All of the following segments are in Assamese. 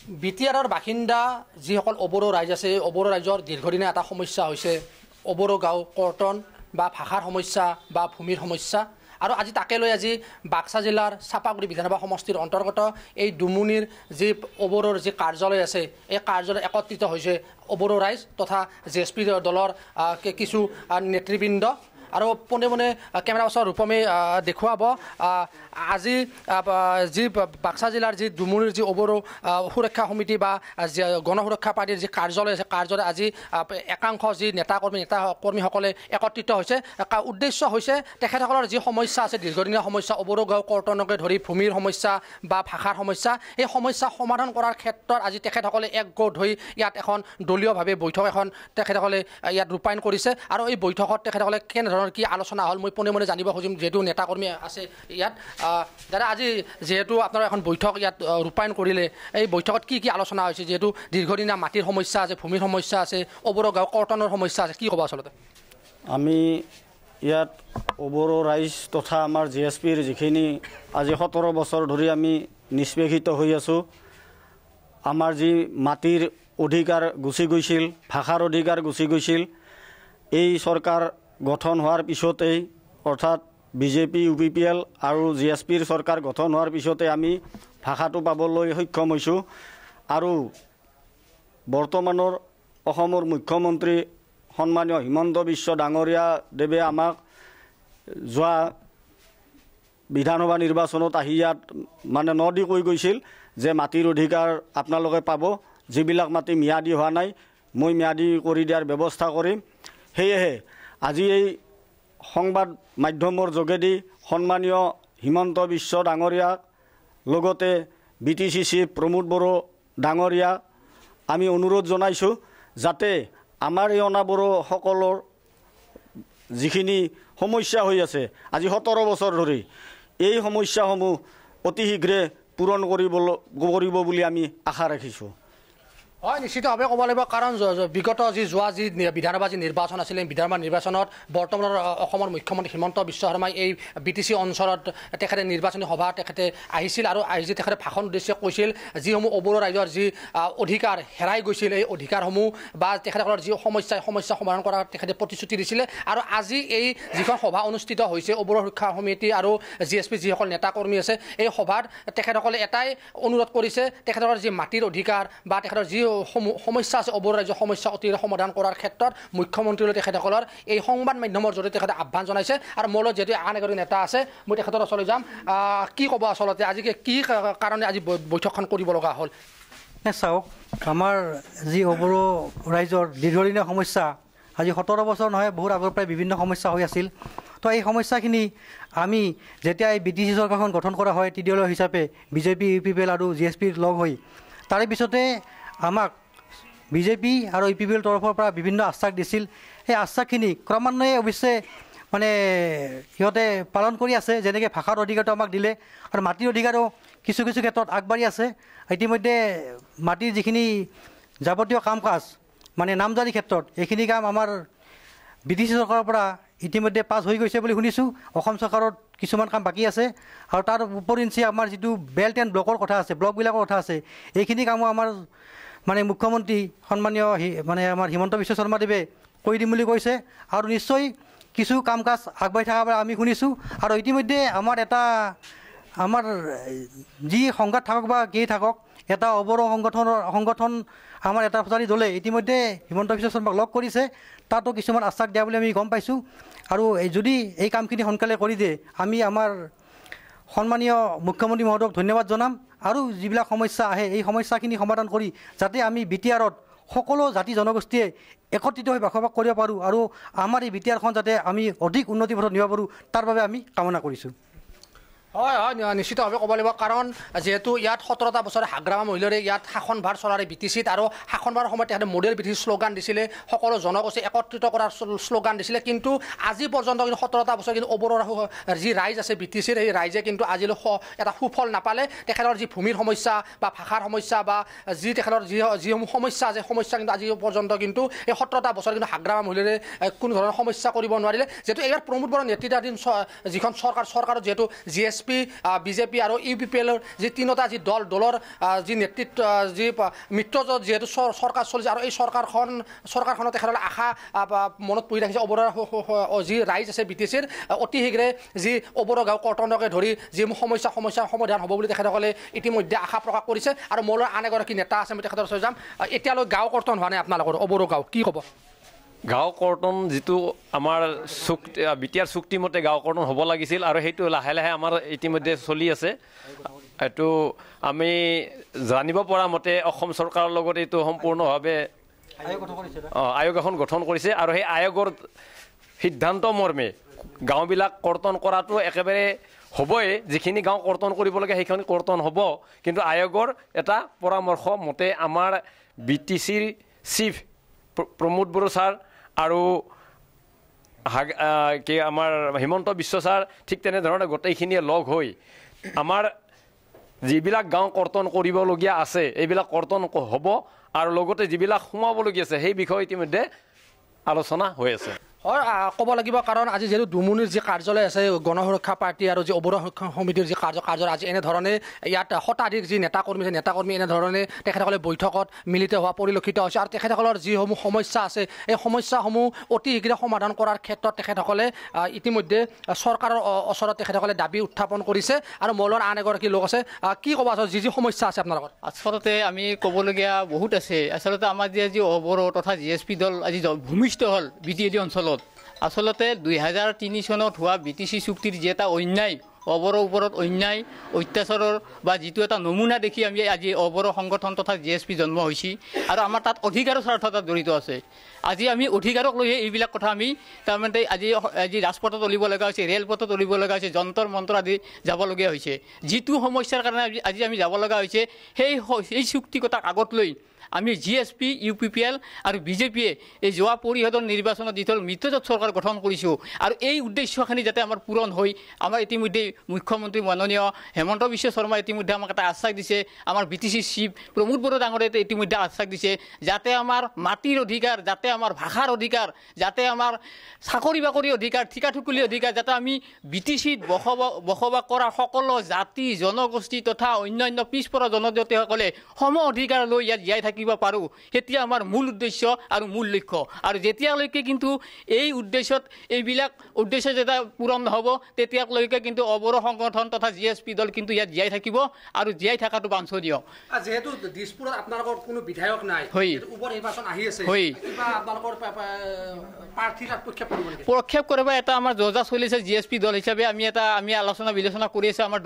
বিটিআৰৰ বাসিন্দা যিসকল অবড়ো ৰাইজ আছে অবড়ো ৰাইজৰ দীৰ্ঘদিনীয়া এটা সমস্যা হৈছে অবড়ো গাঁও কৰ্তন বা ভাষাৰ সমস্যা বা ভূমিৰ সমস্যা আৰু আজি তাকে লৈ আজি বাক্সা জিলাৰ চাপাগুৰি বিধানসভা সমষ্টিৰ অন্তৰ্গত এই ডুমুনিৰ যি অবড়োৰ যি কাৰ্যালয় আছে এই কাৰ্যালয় একত্ৰিত হৈছে অবড়ো ৰাইজ তথা জেএছপি দলৰ কিছু নেতৃবৃন্দ আৰু পোনে পোনে কেমেৰা পাৰ্চন ৰূপমে দেখুৱাব আজি যি বাক্সা জিলাৰ যি ডুমুনিৰ যি অবড়ো সুৰক্ষা সমিতি বা গণ সুৰক্ষা পাৰ্টিৰ যি কাৰ্যালয় আছে কাৰ্যালয় আজি একাংশ যি নেতা কৰ্মীসকলে একত্ৰিত হৈছে উদ্দেশ্য হৈছে তেখেতসকলৰ যি সমস্যা আছে দীৰ্ঘদিনীয়া সমস্যা অবড়ো গাঁও কৰ্তনকে ধৰি ভূমিৰ সমস্যা বা ভাষাৰ সমস্যা এই সমস্যা সমাধান কৰাৰ ক্ষেত্ৰত আজি তেখেতসকলে একগোট হৈ ইয়াত এখন দলীয়ভাৱে বৈঠক এখন তেখেতসকলে ইয়াত ৰূপায়ণ কৰিছে আৰু এই বৈঠকত তেখেতসকলে কেনেধৰণৰ কি আলোচনা হ'ল মই পোনে পোনে জানিব খুজিম যেহেতু নেতা কৰ্মী আছে ইয়াত দাদা আজি যেহেতু আপোনাৰ এখন বৈঠক ইয়াত ৰূপায়ণ কৰিলে এই বৈঠকত কি আলোচনা হৈছে যেহেতু দীৰ্ঘদিনীয়া মাটিৰ সমস্যা আছে ভূমিৰ সমস্যা আছে অবড়ো গাঁও কৰ্তনৰ সমস্যা আছে কি ক'ব আচলতে আমি ইয়াত অবড়ো ৰাইজ তথা আমাৰ জেএছপিৰ যিখিনি আজি 17 বছৰ ধৰি আমি নিষ্পেষিত হৈ আছোঁ আমাৰ যি মাটিৰ অধিকাৰ গুচি গৈছিল ভাষাৰ অধিকাৰ গুচি গৈছিল এই চৰকাৰ গঠন হোৱাৰ পিছতেই অৰ্থাৎ বিজেপি UPPL আৰু জেএছপিৰ চৰকাৰ গঠন হোৱাৰ পিছতে আমি ভাষাটো পাবলৈ সক্ষম হৈছোঁ আৰু বৰ্তমানৰ অসমৰ মুখ্যমন্ত্ৰী সন্মানীয় হিমন্ত বিশ্ব ডাঙৰীয়া দেৱে আমাক যোৱা বিধানসভা নিৰ্বাচনত আহি ইয়াত মানে নদী কৈ গৈছিল যে মাটিৰ অধিকাৰ আপোনালোকে পাব যিবিলাক মাটি ম্যাদী হোৱা নাই মই ম্যাদী কৰি দিয়াৰ ব্যৱস্থা কৰিম সেয়েহে আজি এই সংবাদ মাধ্যমৰ যোগেদি সন্মানীয় হিমন্ত বিশ্ব ডাঙৰীয়াক লগতে BTCC প্ৰমোদ বড়ো ডাঙৰীয়া আমি অনুৰোধ জনাইছোঁ যাতে আমাৰ এই অনাবড়ো সকলৰ যিখিনি সমস্যা হৈ আছে আজি 17 বছৰ ধৰি এই সমস্যাসমূহ অতি শীঘ্ৰে পূৰণ কৰিব বুলি আমি আশা ৰাখিছোঁ হয় নিশ্চিতভাৱে ক'ব লাগিব কাৰণ বিগত যোৱা বিধানসভা নিৰ্বাচন আছিলে বিধানসভা নিৰ্বাচনত বৰ্তমানৰ অসমৰ মুখ্যমন্ত্ৰী হিমন্ত বিশ্ব শৰ্মাই এই BTC অঞ্চলত তেখেতে নিৰ্বাচনী সভা তেখেতে আহিছিল আৰু আহি তেখেতে ভাষণ উদ্দেশ্যে কৈছিল যিসমূহ অবড়ো ৰাইজৰ যি অধিকাৰ হেৰাই গৈছিল এই অধিকাৰসমূহ বা তেখেতসকলৰ যি সমস্যা সমাধান কৰাৰ তেখেতে প্ৰতিশ্ৰুতি দিছিলে আৰু আজি এই যিখন সভা অনুষ্ঠিত হৈছে অবড়ো সুৰক্ষা সমিতি আৰু জেএছপি যিসকল নেতা কৰ্মী আছে এই সভাত তেখেতসকলে এটাই অনুৰোধ কৰিছে তেখেতৰ যি মাটিৰ অধিকাৰ বা তেখেতৰ যি সমস্যা আছে অবড়ো ৰাজ্যৰ সমস্যা অতিৰে সমাধান কৰাৰ ক্ষেত্ৰত মুখ্যমন্ত্ৰীলৈ তেখেতসকলৰ এই সংবাদ মাধ্যমৰ জৰিয়তে তেখেতে আহ্বান জনাইছে আৰু মোৰ যিহেতু আন এগৰাকী নেতা আছে মই তেখেতৰ ওচৰলৈ যাম কি ক'ব আচলতে আজি কি কাৰণে আজি বৈঠকখন কৰিব লগা হ'ল চাওক আমাৰ যি অবড়ো ৰাইজৰ দীৰ্ঘদিনীয়া সমস্যা আজি 17 বছৰ নহয় বহুত আগৰ পৰাই বিভিন্ন সমস্যা হৈ আছিল তো এই সমস্যাখিনি আমি যেতিয়া এই BTC চৰকাৰখন গঠন কৰা হয় তৃতীয় হিচাপে বিজেপি UPPL আৰু জেএছপিৰ লগ হৈ তাৰে পিছতে আমাক বিজেপি আৰু UPPL তৰফৰ পৰা বিভিন্ন আশ্বাস দিছিল সেই আশ্বাসখিনি ক্ৰমান্বয়ে অৱশ্যে মানে সিহঁতে পালন কৰি আছে যেনেকৈ ভাষাৰ অধিকাৰটো আমাক দিলে আৰু মাটিৰ অধিকাৰো কিছু ক্ষেত্ৰত আগবাঢ়ি আছে ইতিমধ্যে মাটিৰ যিখিনি যাৱতীয় কাম কাজ মানে নামজাৰি ক্ষেত্ৰত এইখিনি কাম আমাৰ BTC চৰকাৰৰ পৰা ইতিমধ্যে পাছ হৈ গৈছে বুলি শুনিছোঁ অসম চৰকাৰত কিছুমান কাম বাকী আছে আৰু তাৰ উপৰিঞ্চি আমাৰ যিটো বেল্ট এণ্ড ব্লকৰ কথা আছে ব্লকবিলাকৰ কথা আছে এইখিনি কামো আমাৰ মানে মুখ্যমন্ত্ৰী সন্মানীয় মানে আমাৰ হিমন্ত বিশ্ব শৰ্মাদেৱে কৰি দিম বুলি কৈছে আৰু নিশ্চয় কিছু কাম কাজ আগবাঢ়ি থকা আমি শুনিছোঁ আৰু ইতিমধ্যে আমাৰ যি সংঘাত থাকক বা কি থাকক এটা অবড়ো সংগঠন আমাৰ এটা প্ৰচাৰী দলে ইতিমধ্যে হিমন্ত বিশ্ব শৰ্মাক লগ কৰিছে তাতো কিছুমান আশ্বাস দিয়া বুলি আমি গম পাইছোঁ আৰু যদি এই কামখিনি সোনকালে কৰি দিয়ে আমি আমাৰ সন্মানীয় মুখ্যমন্ত্ৰী মহোদয়ক ধন্যবাদ জনাম আৰু যিবিলাক সমস্যা আহে এই সমস্যাখিনি সমাধান কৰি যাতে আমি BTRত সকলো জাতি জনগোষ্ঠীয়ে একত্ৰিত হৈ বসবাস কৰিব পাৰোঁ আৰু আমাৰ এই BTRখন যাতে আমি অধিক উন্নতি পথত নিব পাৰোঁ তাৰ বাবে আমি কামনা কৰিছোঁ হয় হয় নিশ্চিতভাৱে ক'ব লাগিব কাৰণ যেহেতু ইয়াত 17টা বছৰে হাগ্ৰামা মহিলাৰে ইয়াত শাসনভাৰ চলাৰে BTCত আৰু শাসনভাৰৰ সময়ত তেখেতে মডেল BTC শ্লোগান দিছিলে সকলো জনগোষ্ঠী একত্ৰিত কৰাৰ শ্লোগান দিছিলে কিন্তু আজি পৰ্যন্ত কিন্তু 17টা বছৰ কিন্তু অবড়ো যি ৰাইজ আছে BTCৰ এই ৰাইজে কিন্তু আজিলৈ এটা সুফল নাপালে তেখেতৰ যি ভূমিৰ সমস্যা বা ভাষাৰ সমস্যা বা যি তেখেতৰ যিসমূহ সমস্যা আছে সমস্যা কিন্তু আজি পৰ্যন্ত কিন্তু এই 17টা বছৰ কিন্তু হাগ্ৰামা মহিলাৰে কোনো ধৰণৰ সমস্যা কৰিব নোৱাৰিলে যেহেতু এইবাৰ প্ৰমোদ বড়োৰ নেতৃত্বাধীন যিখন চৰকাৰত যেহেতু GS পি বিজেপি আৰু UPPLৰ যি তিনিটা যি দলৰ যি নেতৃত্ব যি মিত্ৰজোঁট যিহেতু চৰকাৰ চলিছে আৰু এই চৰকাৰখনত তেখেতসকলে আশা মনত পৰি ৰাখিছে অবৰৰ যি ৰাইজ আছে BTCৰ অতি শীঘ্ৰে যি অবৰৰ গাঁও কৰ্তনকে ধৰি যি সমস্যাৰ সমাধান হ'ব বুলি তেখেতসকলে ইতিমধ্যে আশা প্ৰকাশ কৰিছে আৰু মোৰ আন এগৰাকী নেতা আছে মই তেখেতৰ ওচৰত যাম এতিয়ালৈ গাঁও কৰ্তন হোৱা নাই আপোনালোকৰ অবৰৰ গাঁও কি ক'ব গাঁও কৰ্তন যিটো আমাৰ বিটিআৰ চুক্তিমতে গাঁও কৰ্তন হ'ব লাগিছিল আৰু সেইটো লাহে লাহে আমাৰ ইতিমধ্যে চলি আছে এইটো আমি জানিব পৰা মতে অসম চৰকাৰৰ লগত এইটো সম্পূৰ্ণভাৱে আয়োগ এখন গঠন কৰিছে আৰু সেই আয়োগৰ সিদ্ধান্ত মৰ্মে গাঁওবিলাক কৰ্তন কৰাটো একেবাৰে হ'বই যিখিনি গাঁও কৰ্তন কৰিব লাগে সেইখিনি কৰ্তন হ'ব কিন্তু আয়োগৰ এটা পৰামৰ্শ মতে আমাৰ BTCৰ চিফ প্ৰমোদ বড়ো ছাৰ আৰু কি আমাৰ হিমন্ত বিশ্ব ছাৰ ঠিক তেনেধৰণে গোটেইখিনিয়ে লগ হৈ আমাৰ যিবিলাক গাঁও কৰ্তন কৰিবলগীয়া আছে এইবিলাক কৰ্তন হ'ব আৰু লগতে যিবিলাক সোমাবলগীয়া আছে সেই বিষয়ে ইতিমধ্যে আলোচনা হৈ আছে হয় ক'ব লাগিব কাৰণ আজি যিহেতু দুমুনিৰ যি কাৰ্যালয় আছে গণসুৰক্ষা পাৰ্টি আৰু যি অবৰোহ সমিতিৰ যি কাৰ্য আজি এনেধৰণে ইয়াত শতাধিক যি নেতাকৰ্মী আছে নেতাকৰ্মী এনেধৰণে তেখেতসকলে বৈঠকত মিলিত হোৱা পৰিলক্ষিত হৈছে আৰু তেখেতসকলৰ যিসমূহ সমস্যা আছে এই সমস্যাসমূহ অতি শীঘ্ৰে সমাধান কৰাৰ ক্ষেত্ৰত তেখেতসকলে ইতিমধ্যে চৰকাৰৰ ওচৰত তেখেতসকলে দাবী উত্থাপন কৰিছে আৰু মলৰ আন এগৰাকী লোক আছে কি ক'ব আছে যি সমস্যা আছে আপোনালোকৰ আচলতে আমি ক'বলগীয়া বহুত আছে আচলতে আমাৰ যি অবৰো তথা GSP দল আজি ভূমিষ্ঠ হ'ল BTAD অঞ্চলত আচলতে 2003 চনত হোৱা BTC চুক্তিৰ যি এটা অন্যায় অবৰৰ ওপৰত অন্যায় অত্যাচাৰৰ বা যিটো এটা নমুনা দেখি আমি আজি অবৰ সংগঠন তথা GSP জন্ম হৈছি আৰু আমাৰ তাত অধিকাৰৰ স্বাৰ্থ তাত জড়িত আছে আজি আমি অধিকাৰক লৈ এইবিলাক কথা আমি তাৰমানে আজি ৰাজপথত উলিব লগা হৈছে ৰেলপথত উলিব লগা হৈছে যন্তৰ মন্ত্ৰ আদি যাবলগীয়া হৈছে যিটো সমস্যাৰ কাৰণে আজি আমি যাব লগা হৈছে সেই চুক্তি কথাক আগত লৈ আমি GSP UPPL আৰু BJPয়ে এই যোৱা পৰিষদৰ নিৰ্বাচনত যিটো মিত্ৰজোঁট চৰকাৰ গঠন কৰিছোঁ আৰু এই উদ্দেশ্যখিনি যাতে আমাৰ পূৰণ হৈ আমাৰ ইতিমধ্যে মুখ্যমন্ত্ৰী মাননীয় হেমন্ত বিশ্ব শৰ্মা ইতিমধ্যে আমাক এটা আশ্বাস দিছে আমাৰ BTC চিফ প্ৰমোদ বড়ো ডাঙৰীয়াই ইতিমধ্যে আশ্বাস দিছে যাতে আমাৰ মাটিৰ অধিকাৰ যাতে আমাৰ ভাষাৰ অধিকাৰ যাতে আমাৰ চাকৰি বাকৰি অধিকাৰ ঠিকা ঠুকুলি অধিকাৰ যাতে আমি BTCত বসবাস কৰা সকলো জাতি জনগোষ্ঠী তথা অন্যান্য পিছপৰা জনজাতিসকলে সম অধিকাৰ লৈ ইয়াত জীয়াই থাকিব পাৰোঁ সেতিয়া আমাৰ মূল উদ্দেশ্য আৰু মূল লক্ষ্য আৰু যেতিয়ালৈকে কিন্তু এই এইবিলাক উদ্দেশ্য যেতিয়া পূৰণ নহ'ব তেতিয়ালৈকে কিন্তু অবৰ সংগঠন তথা GSP দল কিন্তু ইয়াত জীয়াই থাকিব আৰু জীয়াই থকাটো বাঞ্ছনীয় যেহেতু দিছপুৰত আপোনালোকৰ কোনো বিধায়ক নাই উপ নিৰ্বাচন আহি আছে কিবা আপোনালোকৰ প্ৰাৰ্থী প্ৰক্ষেপ কৰিব এটা আমাৰ যোজা চলিছে GSP দল হিচাপে আমি আলোচনা বিলোচনা কৰি আছোঁ আমাৰ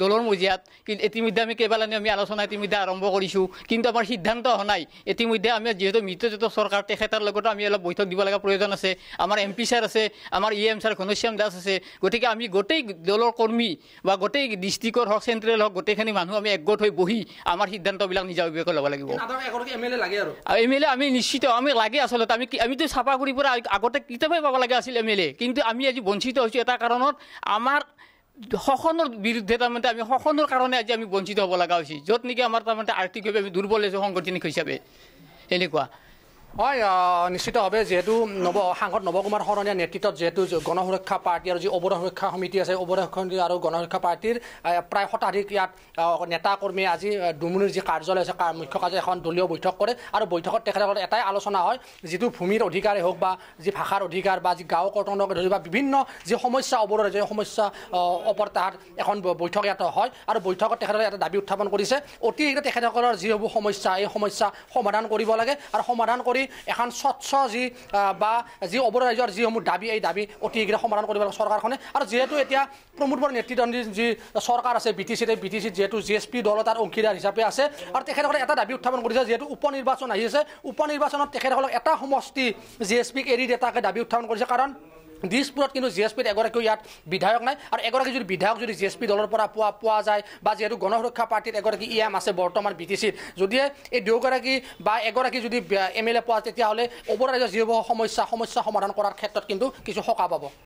দলৰ মজিয়াত কিন্তু ইতিমধ্যে আমি কেইবালানি আমি আলোচনা ইতিমধ্যে আৰম্ভ কৰিছোঁ কিন্তু আমাৰ সিদ্ধান্ত হোৱা নাই ইতিমধ্যে আমি যিহেতু মিত্ৰজোঁট চৰকাৰ তেখেতৰ লগতো আমি অলপ বৈঠক দিব লগা প্ৰয়োজন আছে আমাৰ MP ছাৰ আছে আমাৰ EM ছাৰ ঘনশ্যাম দাস আছে গতিকে আমি গোটেই দলৰ কৰ্মী বা গোটেই ডিষ্ট্ৰিক্টৰ হওক চেণ্ট্ৰেল হওক গোটেইখিনি মানুহ আমি একগোট হৈ বহি আমাৰ সিদ্ধান্তবিলাক নিজাববীয়াকৈ ল'ব লাগিব MLA আমি নিশ্চিত আমি লাগে আচলতে আমিতো চাপাগুৰিৰ পৰা আগতে কিতাপে পাব লগা আছিল MLA কিন্তু আমি আজি বঞ্চিত হৈছোঁ এটা কাৰণত আমাৰ শোষণৰ বিৰুদ্ধে তাৰমানে আমি শোষণৰ কাৰণে আজি আমি বঞ্চিত হ'ব লগা হৈছে য'ত নেকি আমাৰ তাৰমানে আৰ্থিকভাৱে আমি দুৰ্বল হৈছোঁ সাংগঠনিক হিচাপে এনেকুৱা হয় নিশ্চিতভাৱে যেহেতু সাংসদ নৱকুমাৰ শৰণীয়াৰ নেতৃত্বত যেহেতু গণসুৰক্ষা পাৰ্টি আৰু যি অবৰ সুৰক্ষা সমিতি আছে অবৰ সমিতি আৰু গণসুৰক্ষা পাৰ্টিৰ প্ৰায় শতাধিক ইয়াত নেতা কৰ্মী আজি দুমুনিৰ যি কাৰ্যালয় আছে মুখ্য কাৰ্যালয় এখন দলীয় বৈঠক কৰে আৰু বৈঠকত তেখেতসকলৰ এটাই আলোচনা হয় যিটো ভূমিৰ অধিকাৰেই হওক বা যি ভাষাৰ অধিকাৰ বা যি গাঁও কৰ্তনকে ধৰি বা বিভিন্ন যি সমস্যা অবৰৰ যে সমস্যা ওপৰত তাত এখন বৈঠক ইয়াত হয় আৰু বৈঠকত তেখেতসকলে এটা দাবী উত্থাপন কৰিছে অতি শীঘ্ৰে তেখেতসকলৰ যিসমূহ সমস্যা এই সমস্যা সমাধান কৰিব লাগে আৰু সমাধান কৰি এখন স্বচ্ছ যি অবৰ ৰাজ্যৰ যিসমূহ দাবী এই দাবী অতি শীঘ্ৰে সমাধান কৰিব লাগে চৰকাৰখনে আৰু যিহেতু এতিয়া প্ৰমোদ বড়োৰ নেতৃত্বাধীন যি চৰকাৰ আছে BTCত যিহেতু GSP দল তাৰ অংশীদাৰ হিচাপে আছে আৰু তেখেতসকলে এটা দাবী উত্থাপন কৰিছে যিহেতু উপ নিৰ্বাচন আহি আছে উপ নিৰ্বাচনত তেখেতসকলক এটা সমষ্টি GSPক এৰি এটাকে দাবী উত্থাপন কৰিছে কাৰণ দিছপুৰত কিন্তু GSPত এগৰাকীও ইয়াত বিধায়ক নাই আৰু এগৰাকী যদি বিধায়ক যদি GSP দলৰ পৰা পোৱা যায় বা যিহেতু গণসুৰক্ষা পাৰ্টিত এগৰাকী EM আছে বৰ্তমান BTCত যদিহে এই দুয়োগৰাকী বা এগৰাকী যদি MLA পোৱা তেতিয়াহ'লে অবৰ ৰাজ্যৰ যিসমূহ সমস্যা সমাধান কৰাৰ ক্ষেত্ৰত কিন্তু কিছু সকাহ পাব